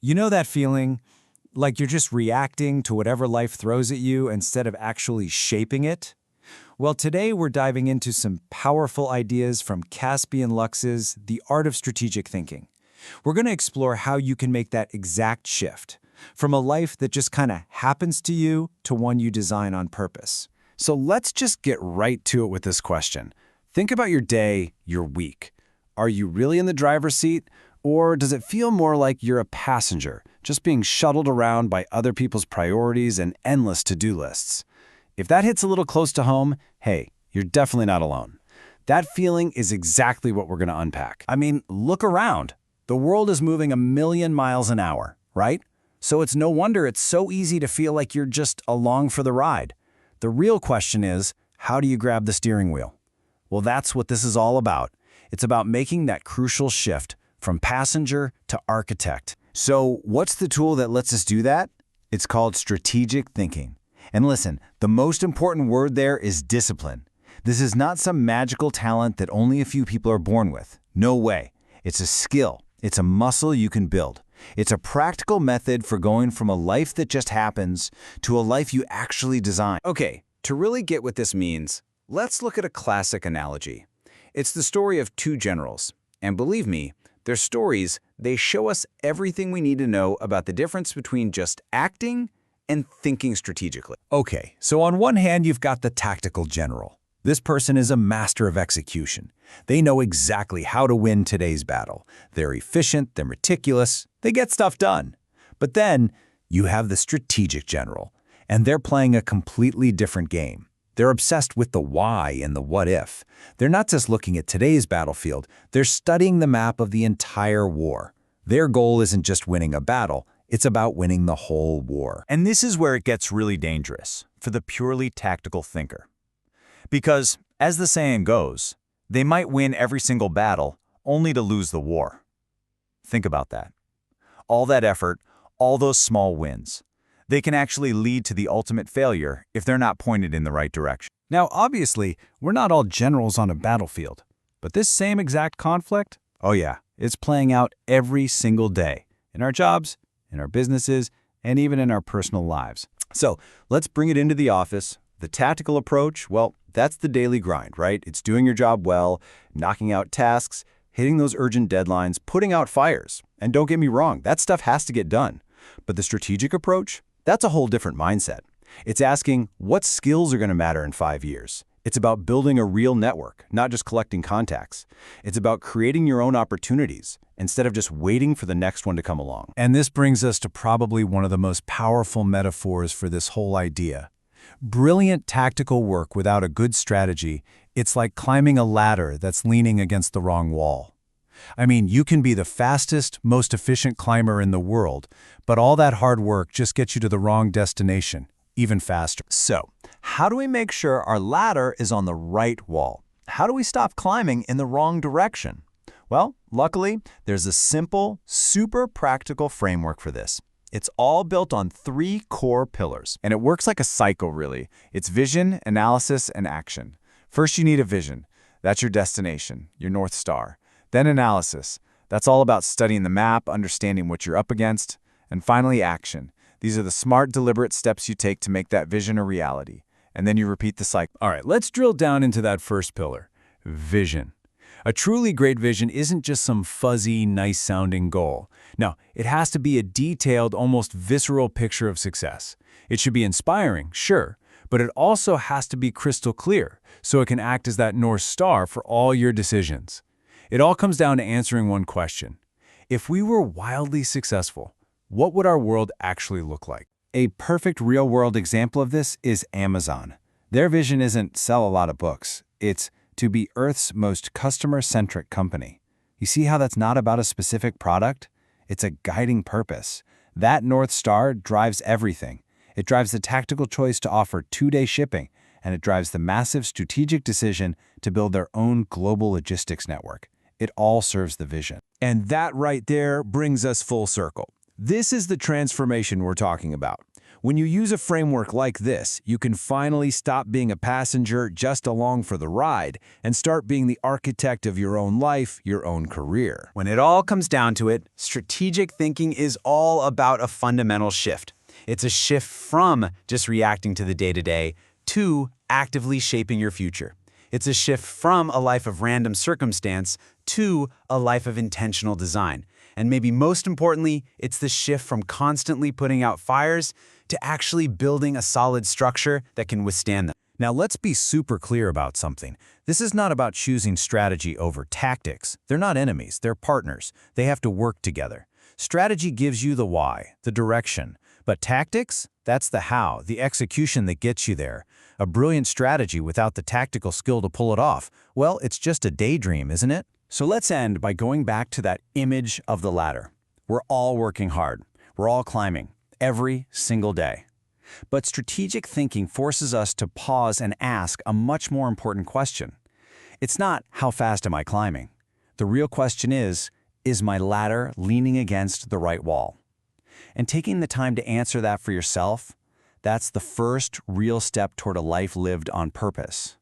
You know that feeling? Like you're just reacting to whatever life throws at you instead of actually shaping it? Well, today we're diving into some powerful ideas from Caspian Lux's The Art of Strategic Thinking. We're going to explore how you can make that exact shift, from a life that just kind of happens to you to one you design on purpose. So let's just get right to it with this question. Think about your day, your week. Are you really in the driver's seat? Or does it feel more like you're a passenger, just being shuttled around by other people's priorities and endless to-do lists? If that hits a little close to home, hey, you're definitely not alone. That feeling is exactly what we're going to unpack. I mean, look around. The world is moving 1,000,000 miles an hour, right? So it's no wonder it's so easy to feel like you're just along for the ride. The real question is, how do you grab the steering wheel? Well, that's what this is all about. It's about making that crucial shift from passenger to architect. So what's the tool that lets us do that? It's called strategic thinking. And listen, the most important word there is discipline. This is not some magical talent that only a few people are born with. No way. It's a skill. It's a muscle you can build. It's a practical method for going from a life that just happens to a life you actually design. Okay, to really get what this means, let's look at a classic analogy. It's the story of two generals. And believe me, their stories, they show us everything we need to know about the difference between just acting and thinking strategically. Okay, so on one hand, you've got the tactical general. This person is a master of execution. They know exactly how to win today's battle. They're efficient, they're meticulous, they get stuff done. But then you have the strategic general, and they're playing a completely different game. They're obsessed with the why and the what if. They're not just looking at today's battlefield, they're studying the map of the entire war. Their goal isn't just winning a battle, it's about winning the whole war. And this is where it gets really dangerous for the purely tactical thinker. Because, as the saying goes, they might win every single battle only to lose the war. Think about that. All that effort, all those small wins. They can actually lead to the ultimate failure if they're not pointed in the right direction. Now, obviously, we're not all generals on a battlefield, but this same exact conflict, oh yeah, it's playing out every single day in our jobs, in our businesses, and even in our personal lives. So let's bring it into the office. The tactical approach, well, that's the daily grind, right? It's doing your job well, knocking out tasks, hitting those urgent deadlines, putting out fires. And don't get me wrong, that stuff has to get done. But the strategic approach, that's a whole different mindset. It's asking, what skills are going to matter in 5 years? It's about building a real network, not just collecting contacts. It's about creating your own opportunities instead of just waiting for the next one to come along. And this brings us to probably one of the most powerful metaphors for this whole idea. Brilliant tactical work without a good strategy, it's like climbing a ladder that's leaning against the wrong wall. I mean, you can be the fastest, most efficient climber in the world, but all that hard work just gets you to the wrong destination, even faster. So, how do we make sure our ladder is on the right wall? How do we stop climbing in the wrong direction? Well, luckily, there's a simple, super practical framework for this. It's all built on 3 core pillars, and it works like a cycle, really. It's vision, analysis, and action. First, you need a vision. That's your destination, your North Star. Then analysis. That's all about studying the map, understanding what you're up against. And finally, action. These are the smart, deliberate steps you take to make that vision a reality. And then you repeat the cycle. All right, let's drill down into that first pillar, vision. A truly great vision isn't just some fuzzy, nice-sounding goal. No, it has to be a detailed, almost visceral picture of success. It should be inspiring, sure, but it also has to be crystal clear, so it can act as that North Star for all your decisions. It all comes down to answering one question. If we were wildly successful, what would our world actually look like? A perfect real-world example of this is Amazon. Their vision isn't sell a lot of books. It's to be Earth's most customer-centric company. You see how that's not about a specific product? It's a guiding purpose. That North Star drives everything. It drives the tactical choice to offer 2-day shipping, and it drives the massive strategic decision to build their own global logistics network. It all serves the vision. And that right there brings us full circle. This is the transformation we're talking about. When you use a framework like this, you can finally stop being a passenger just along for the ride and start being the architect of your own life, your own career. When it all comes down to it, strategic thinking is all about a fundamental shift. It's a shift from just reacting to the day-to-day to actively shaping your future. It's a shift from a life of random circumstance to a life of intentional design. And maybe most importantly, it's the shift from constantly putting out fires to actually building a solid structure that can withstand them. Now let's be super clear about something. This is not about choosing strategy over tactics. They're not enemies, they're partners. They have to work together. Strategy gives you the why, the direction. But tactics? That's the how, the execution that gets you there. A brilliant strategy without the tactical skill to pull it off, well, it's just a daydream, isn't it? So let's end by going back to that image of the ladder. We're all working hard. We're all climbing, every single day. But strategic thinking forces us to pause and ask a much more important question. It's not, how fast am I climbing? The real question is my ladder leaning against the right wall? And taking the time to answer that for yourself, that's the first real step toward a life lived on purpose.